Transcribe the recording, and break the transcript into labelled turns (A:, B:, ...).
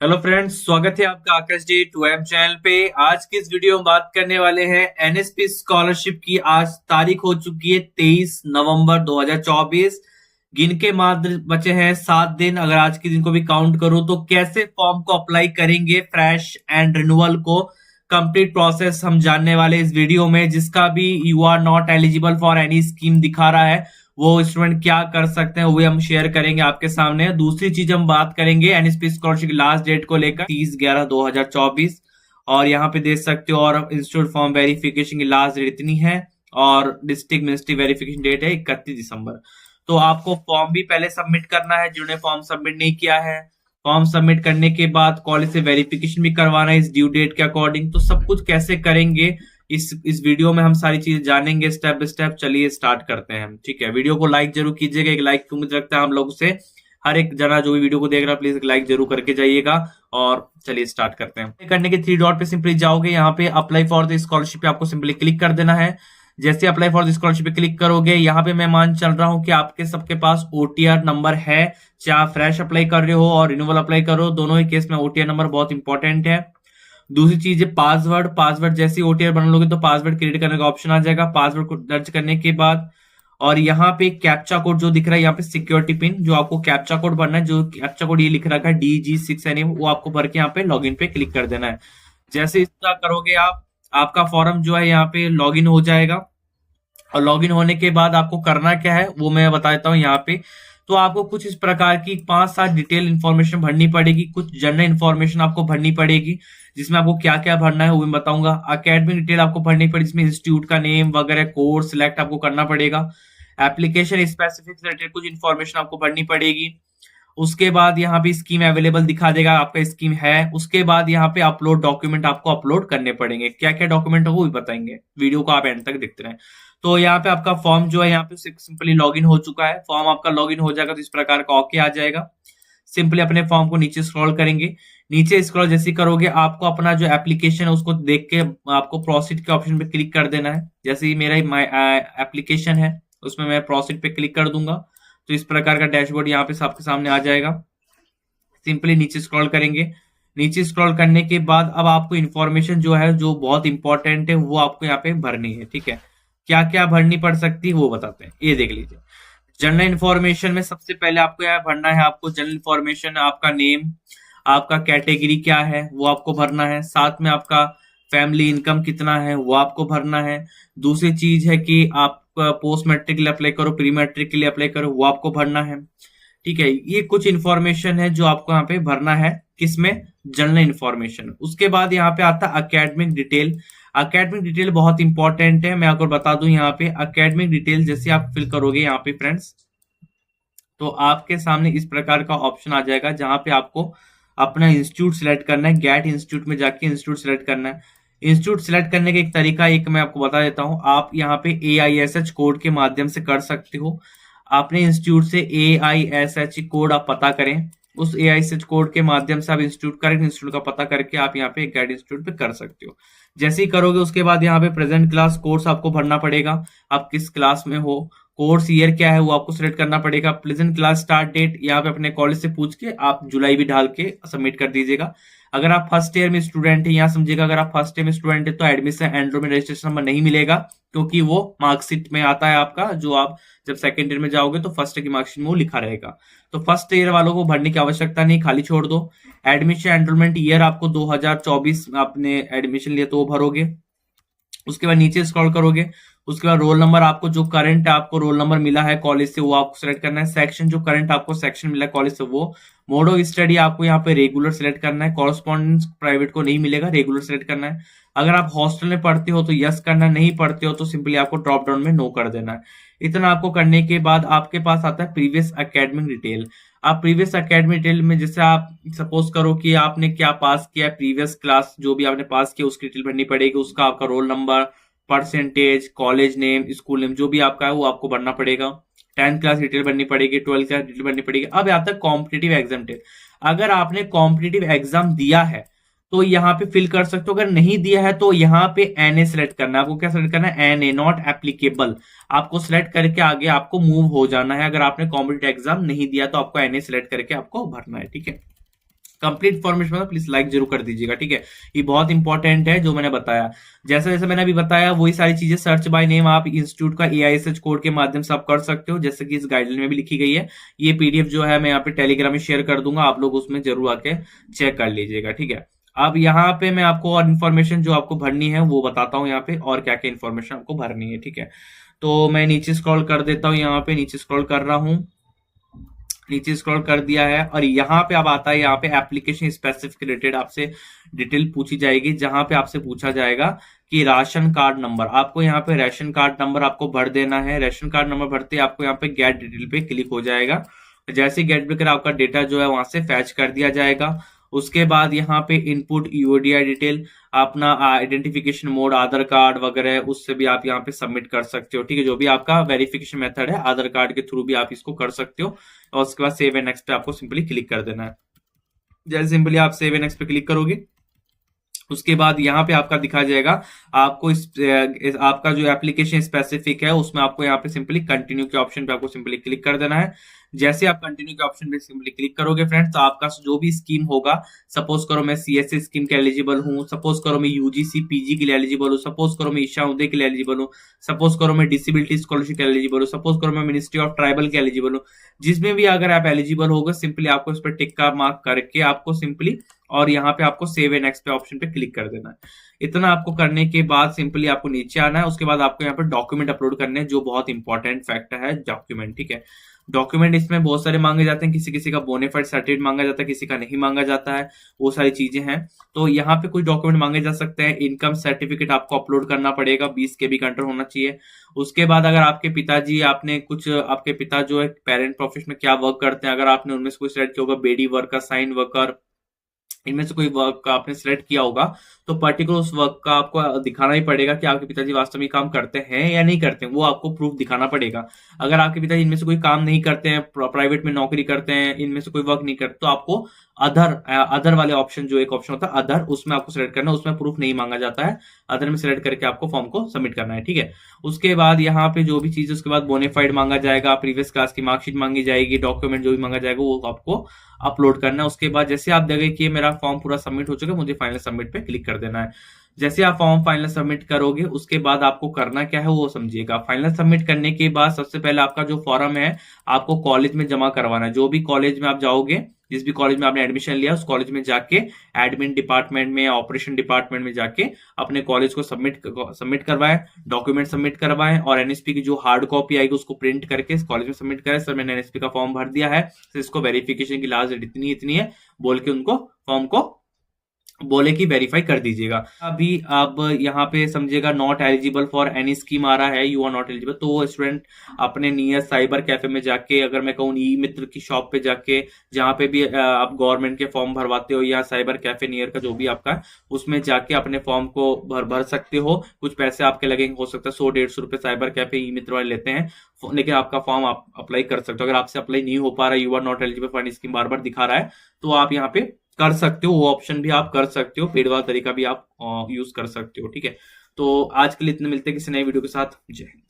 A: Hello friends, स्वागत है आपका आकाश जी 2M चैनल पे। आज की इस वीडियो में बात करने वाले हैं एनएसपी स्कॉलरशिप की। आज तारीख हो चुकी है 23 नवंबर 2024। गिन के मात्र बचे हैं 7 दिन। अगर आज के दिन को भी काउंट करूं तो कैसे फॉर्म को अप्लाई करेंगे फ्रेश एंड रिन्यूअल को, कंप्लीट प्रोसेस हम जानने वाले इस वीडियो में। जिसका भी you are not eligible for any scheme दिखा रहा है वो स्टूडेंट क्या कर सकते हैं वो हम शेयर करेंगे आपके सामने। दूसरी चीज हम बात करेंगे एनएसपी स्कॉलरशिप की लास्ट डेट को लेकर 30/11/2024, और यहाँ पे देख सकते हो। और इंस्टीट्यूट फॉर्म वेरिफिकेशन की लास्ट डेट इतनी है और डिस्ट्रिक्ट मिनिस्ट्री वेरिफिकेशन डेट है 31 दिसंबर। तो आपको फॉर्म भी पहले सबमिट करना है जिन्होंने फॉर्म सबमिट नहीं किया है। फॉर्म सबमिट करने के बाद कॉलेज से वेरिफिकेशन भी करवाना है इस ड्यू डेट के अकॉर्डिंग। तो सब कुछ कैसे करेंगे इस वीडियो में हम सारी चीजें जानेंगे स्टेप बाय स्टेप। चलिए स्टार्ट करते हैं हम, ठीक है। वीडियो को लाइक जरूर कीजिएगा, एक लाइक तो मुझे लगता है हम लोग से हर एक जना जो भी वीडियो को देख रहा है प्लीज एक लाइक जरूर करके जाइएगा। और चलिए स्टार्ट करते हैं। करने के 3 डॉट पे सिंपली जाओगे, यहाँ पे अप्लाई फॉर द स्कॉलरशिप पे आपको सिंपली क्लिक कर देना है। जैसे अप्लाई फॉर द स्कॉलरशिप पे क्लिक करोगे, यहाँ पे मैं मान चल रहा हूँ कि आपके सबके पास ओटीआर नंबर है, चाहे आप फ्रेश अप्लाई कर रहे हो और रिन्यूअल अप्लाई करो, दोनों ही केस में ओटीआर नंबर बहुत इंपॉर्टेंट है। दूसरी चीज है पासवर्ड जैसे ओटीआर बना लोगे तो पासवर्ड क्रिएट करने का ऑप्शन आ जाएगा। पासवर्ड को दर्ज करने के बाद और यहाँ पे कैप्चा कोड जो दिख रहा है, यहाँ पे सिक्योरिटी पिन जो आपको कैप्चा कोड भरना है, जो कैप्चा कोड ये लिख रखा है DG6NA, वो आपको भर के यहाँ पे लॉगिन पे क्लिक कर देना है। जैसे इसका करोगे आप, आपका फॉर्म जो है यहाँ पे लॉगिन हो जाएगा। और लॉगिन होने के बाद आपको करना क्या है वो मैं बता देता हूँ यहाँ पे। तो आपको कुछ इस प्रकार की 5-7 डिटेल इन्फॉर्मेशन भरनी पड़ेगी, कुछ जनरल इन्फॉर्मेशन आपको भरनी पड़ेगी, जिसमें आपको क्या क्या भरना है वो मैं बताऊंगा। अकेडमिक डिटेल आपको भरनी पड़ेगी, जिसमें इंस्टीट्यूट का नेम वगैरह, कोर्स सिलेक्ट आपको करना पड़ेगा। एप्लीकेशन स्पेसिफिक रिलेटेड कुछ इन्फॉर्मेशन आपको भरनी पड़ेगी। उसके बाद यहाँ पे स्कीम अवेलेबल दिखा देगा, आपका स्कीम है। उसके बाद यहाँ पे अपलोड डॉक्यूमेंट आपको अपलोड करने पड़ेंगे। क्या क्या डॉक्यूमेंट है वो भी बताएंगे, वीडियो को आप एंड तक देखते रहें। तो यहाँ पे आपका फॉर्म जो है यहाँ पे सिंपली लॉगिन हो चुका है। फॉर्म आपका लॉगिन हो जाएगा तो इस प्रकार का ओके आ जाएगा। सिंपली अपने फॉर्म को नीचे स्क्रॉल करेंगे। नीचे स्क्रॉल जैसे करोगे आपको अपना जो एप्लीकेशन है उसको देख के आपको प्रोसीड के ऑप्शन पे क्लिक कर देना है। जैसे ही मेरा एप्लीकेशन है उसमें मैं प्रोसीड पे क्लिक कर दूंगा तो इस प्रकार का डैशबोर्ड यहाँ पे आपके सामने आ जाएगा। सिंपली नीचे स्क्रॉल करेंगे। नीचे स्क्रॉल करने के बाद अब आपको इन्फॉर्मेशन जो है जो बहुत इंपॉर्टेंट है वो आपको यहाँ पे भरनी है, ठीक है। क्या क्या भरनी पड़ सकती है वो बताते हैं, ये देख लीजिए। जनरल इन्फॉर्मेशन में सबसे पहले आपको यहाँ भरना है, आपको जनरल इन्फॉर्मेशन, आपका नेम, आपका कैटेगरी क्या है वो आपको भरना है। साथ में आपका फैमिली इनकम कितना है वो आपको भरना है। दूसरी चीज है कि आप पोस्ट मैट्रिक के लिए अप्लाई करो, प्री मैट्रिक के लिए अप्लाई करो, वो आपको भरना है, ठीक है। ये कुछ इन्फॉर्मेशन है जो आपको यहाँ पे भरना है, किसमें, जनरल इन्फॉर्मेशन। उसके बाद यहाँ पे आता है अकेडमिक डिटेल। अकेडमिक डिटेल बहुत इंपॉर्टेंट है, मैं आपको बता दूं यहाँ पे अकेडमिक डिटेल जैसे आप फिल करोगे यहाँ पे फ्रेंड्स, तो आपके सामने इस प्रकार का ऑप्शन आ जाएगा जहां पे आपको अपना इंस्टीट्यूट सिलेक्ट करना है। गेट इंस्टीट्यूट में जाके इंस्टीट्यूट सिलेक्ट करना है। इंस्टीट्यूट सिलेक्ट करने का एक तरीका एक मैं आपको बता देता हूं, आप यहाँ पे AISH कोड के माध्यम से कर सकते हो। अपने इंस्टीट्यूट से AISH कोड आप पता करें, उस AISH कोड के माध्यम से आप इंस्टीट्यूट करेक्ट इंस्टीट्यूट का पता करके आप यहाँ पे गाइड इंस्टीट्यूट पे कर सकते हो। जैसे ही करोगे उसके बाद यहाँ पे प्रेजेंट क्लास कोर्स आपको भरना पड़ेगा, आप किस क्लास में हो, कोर्स ईयर क्या है वो आपको सिलेक्ट करना पड़ेगा। प्रेजेंट क्लास स्टार्ट डेट यहाँ पे अपने कॉलेज से पूछ के आप जुलाई भी डाल के सबमिट कर दीजिएगा। अगर आप फर्स्ट ईयर में स्टूडेंट है, यहाँ समझिएगा, अगर आप फर्स्ट ईयर में स्टूडेंट है तो एडमिशन एनरोलमेंट रजिस्ट्रेशन नंबर नहीं मिलेगा, क्योंकि वो मार्कशीट में आता है आपका, जो आप जब सेकंड ईयर में जाओगे तो फर्स्ट ईयर की मार्कशीट में वो लिखा रहेगा। तो फर्स्ट ईयर वालों को भरने की आवश्यकता नहीं, खाली छोड़ दो। एडमिशन एनरोलमेंट ईयर आपको 2024 आपने एडमिशन लिया तो वो भरोगे। उसके बाद नीचे स्क्रॉल करोगे, उसके बाद रोल नंबर, आपको जो करंट आपको रोल नंबर मिला है कॉलेज से वो आपको सेलेक्ट करना है। सेक्शन जो करंट आपको सेक्शन मिला है कॉलेज से वो। मोड ऑफ स्टडी आपको यहाँ पे रेगुलर सेलेक्ट करना है, कॉरेस्पॉन्डेंस प्राइवेट को नहीं मिलेगा, रेगुलर सेलेक्ट करना है। अगर आप हॉस्टल में पढ़ते हो तो यस करना है, नहीं पढ़ते हो तो सिंपली आपको ड्रॉप डाउन में नो कर देना है। इतना आपको करने के बाद आपके पास आता है प्रीवियस एकेडमिक डिटेल। आप प्रीवियस एकेडमिक डिटेल में जैसे आप सपोज करो कि आपने क्या पास किया, प्रीवियस क्लास जो भी आपने पास किया उसकी डिटेल भरनी पड़ेगी, उसका आपका roll number, percentage, college name, school name जो भी आपका है वो आपको भरना पड़ेगा। 10th क्लास डिटेल भरनी पड़ेगी, 12th क्लास डिटेल भरनी पड़ेगी। अब आता है कॉम्पिटिटिव एग्जाम डिटेल। अगर आपने कॉम्पिटिटिव एग्जाम दिया है तो यहाँ पे फिल कर सकते हो, अगर नहीं दिया है तो यहाँ पे NA सिलेक्ट करना है। आपको क्या सिलेक्ट करना है, NA नॉट एप्लीकेबल, आपको सिलेक्ट करके आगे आपको मूव हो जाना है। अगर आपने कॉम्पिटिटिव एग्जाम नहीं दिया तो आपको NA सिलेक्ट करके आपको भरना है, ठीक है। कंप्लीट इन्फॉर्मेशन प्लीज लाइक जरूर कर दीजिएगा, ठीक है। ये बहुत इंपॉर्टेंट है जो मैंने बताया। जैसे जैसे मैंने अभी बताया वही सारी चीजें सर्च बाय नेम आप इंस्टीट्यूट का AISH कोड के माध्यम से आप कर सकते हो, जैसे कि इस गाइडलाइन में भी लिखी गई है। ये PDF जो है मैं यहाँ पे टेलीग्राम में शेयर कर दूंगा, आप लोग उसमें जरूर आके चेक कर लीजिएगा, ठीक है। अब यहाँ पे मैं आपको और इन्फॉर्मेशन जो आपको भरनी है वो बताता हूँ यहाँ पे, और क्या क्या इन्फॉर्मेशन आपको भरनी है, ठीक है। तो मैं नीचे स्क्रॉल कर देता हूँ, यहाँ पे नीचे स्क्रॉल कर रहा हूँ, नीचे स्क्रॉल कर दिया है। और यहाँ पे अब आता है, यहाँ पे एप्लीकेशन स्पेसिफिक रिलेटेड आपसे डिटेल पूछी जाएगी, जहां पे आपसे पूछा जाएगा कि राशन कार्ड नंबर। आपको यहाँ पे राशन कार्ड नंबर आपको भर देना है। राशन कार्ड नंबर भरते आपको यहाँ पे गेट डिटेल पे क्लिक हो जाएगा। जैसे गेट पे आपका डेटा जो है वहां से फैच कर दिया जाएगा। उसके बाद यहाँ पे इनपुट UID डिटेल, अपना आइडेंटिफिकेशन मोड, आधार कार्ड वगैरह, उससे भी आप यहाँ पे सबमिट कर सकते हो, ठीक है। जो भी आपका वेरिफिकेशन मेथड है आधार कार्ड के थ्रू भी आप इसको कर सकते हो। और उसके बाद सेव एंड नेक्स्ट पे आपको सिंपली क्लिक कर देना है। जैसे सिंपली आप सेव एंड नेक्स्ट पे क्लिक करोगे उसके बाद यहाँ पे आपका दिखा जाएगा आपको आपका जो एप्लीकेशन स्पेसिफिक है उसमें आपको यहाँ पे सिंपली कंटिन्यू के ऑप्शन पे आपको सिंपली क्लिक कर देना है। जैसे आप कंटिन्यू के ऑप्शन पे सिंपली क्लिक करोगे फ्रेंड्स, तो आपका जो भी स्कीम होगा, सपोज करो मैं CSA स्कीम के एलिजिबल हूँ, सपोज करो मैं UGC PG के लिए एलिजिबल हूँ, सपोज करो मैं ईशा उदय के लिए एलिजिबल हूँ, सपोज करो मैं डिसेबिलिटी स्कॉलरशिप के एलिजिबल हूँ, सपोज करो मैं मिनिस्ट्री ऑफ ट्राइबल के एलिजिबल हूँ। जिसमें भी अगर आप एलिजिबल होगा सिंपली आपको इस पर टिक का मार्क करके आपको सिंपली और यहाँ पे आपको सेव एंड नेक्स्ट पे ऑप्शन पे क्लिक कर देना है। इतना आपको करने के बाद सिंपली आपको नीचे आना है। उसके बाद आपको यहाँ पे डॉक्यूमेंट अपलोड करने हैं, जो बहुत इंपॉर्टेंट फैक्टर है डॉक्यूमेंट, ठीक है। डॉक्यूमेंट इसमें बहुत सारे मांगे जाते हैं, किसी किसी का बोनाफाइड सर्टिफिकेट मांगा जाता है, किसी का नहीं मांगा जाता है, वो सारी चीजें हैं। तो यहाँ पे कुछ डॉक्यूमेंट मांगे जा सकते हैं। इनकम सर्टिफिकेट आपको अपलोड करना पड़ेगा, 20 KB का अंडर होना चाहिए। उसके बाद अगर आपके पिताजी, आपने कुछ, आपके पिता जो है पेरेंट प्रोफेशन में क्या वर्क करते हैं, अगर आपने उनमें से कोई सिलेक्ट किया होगा, बेडी वर्कर, साइन वर्कर, इनमें से कोई वर्क का आपने सिलेक्ट किया होगा, तो पर्टिकुलर उस वर्क का आपको दिखाना ही पड़ेगा कि आपके पिताजी वास्तव में काम करते हैं या नहीं करते हैं, वो आपको प्रूफ दिखाना पड़ेगा। अगर आपके पिताजी इनमें से कोई काम नहीं करते हैं, प्राइवेट में नौकरी करते हैं, इनमें से कोई वर्क नहीं करते, तो आपको अदर वाले ऑप्शन, जो एक ऑप्शन होता है अदर, उसमें आपको सिलेक्ट करना है। उसमें प्रूफ नहीं मांगा जाता है, अदर में सिलेक्ट करके आपको फॉर्म को सबमिट करना है, ठीक है। उसके बाद यहाँ पे जो भी चीज, उसके बाद बोनाफाइड मांगा जाएगा, प्रीवियस क्लास की मार्कशीट मांगी जाएगी, डॉक्यूमेंट जो भी मांगा जाएगा वो आपको अपलोड करना है। उसके बाद जैसे आप देखेंगे कि मेरा फॉर्म पूरा सबमिट हो चुका है, मुझे फाइनल सबमिट पे क्लिक कर देना है। जैसे आप फॉर्म फाइनल सबमिट करोगे उसके बाद आपको करना क्या है वो समझिएगा। फाइनल सबमिट करने के बाद सबसे पहले आपका जो फॉर्म है आपको कॉलेज में जमा करवाना है। जो भी कॉलेज में आप जाओगे, जिस भी कॉलेज में आपने एडमिशन लिया, उस कॉलेज में जाके एडमिन डिपार्टमेंट में, ऑपरेशन डिपार्टमेंट में जाके अपने कॉलेज को सबमिट करवाएं, डॉक्यूमेंट सबमिट करवाएं, और NSP की जो हार्ड कॉपी आएगी उसको प्रिंट करके इस कॉलेज में सबमिट करें। सर मैंने NSP का फॉर्म भर दिया है, तो इसको वेरिफिकेशन की लास्ट डेट इतनी है बोल के उनको फॉर्म को बोले कि वेरीफाई कर दीजिएगा। अभी अब यहाँ पे समझिएगा not eligible for any scheme आ रहा है, यू आर नॉट एलिजिबल, तो वो स्टूडेंट अपने नियर साइबर कैफे में जाके, अगर मैं कहूँ ई मित्र की शॉप पे जाके, जहाँ पे भी आप गवर्नमेंट के फॉर्म भरवाते हो, या साइबर कैफे नियर का जो भी आपका है, उसमें जाके अपने फॉर्म को भर सकते हो। कुछ पैसे आपके लगेंगे, हो सकता है 100-150 रुपए साइबर कैफे ई मित्र वाले लेते हैं, लेकिन आपका फॉर्म आप अप्लाई कर सकते हो। अगर आपसे अप्लाई नहीं हो पा रहा है, you are not eligible for any scheme बार बार दिखा रहा है, तो आप यहाँ पे कर सकते हो, वो ऑप्शन भी आप कर सकते हो, पेड वाला तरीका भी आप यूज कर सकते हो, ठीक है। तो आज के लिए इतने, मिलते हैं किसी नए वीडियो के साथ। जय हिंद।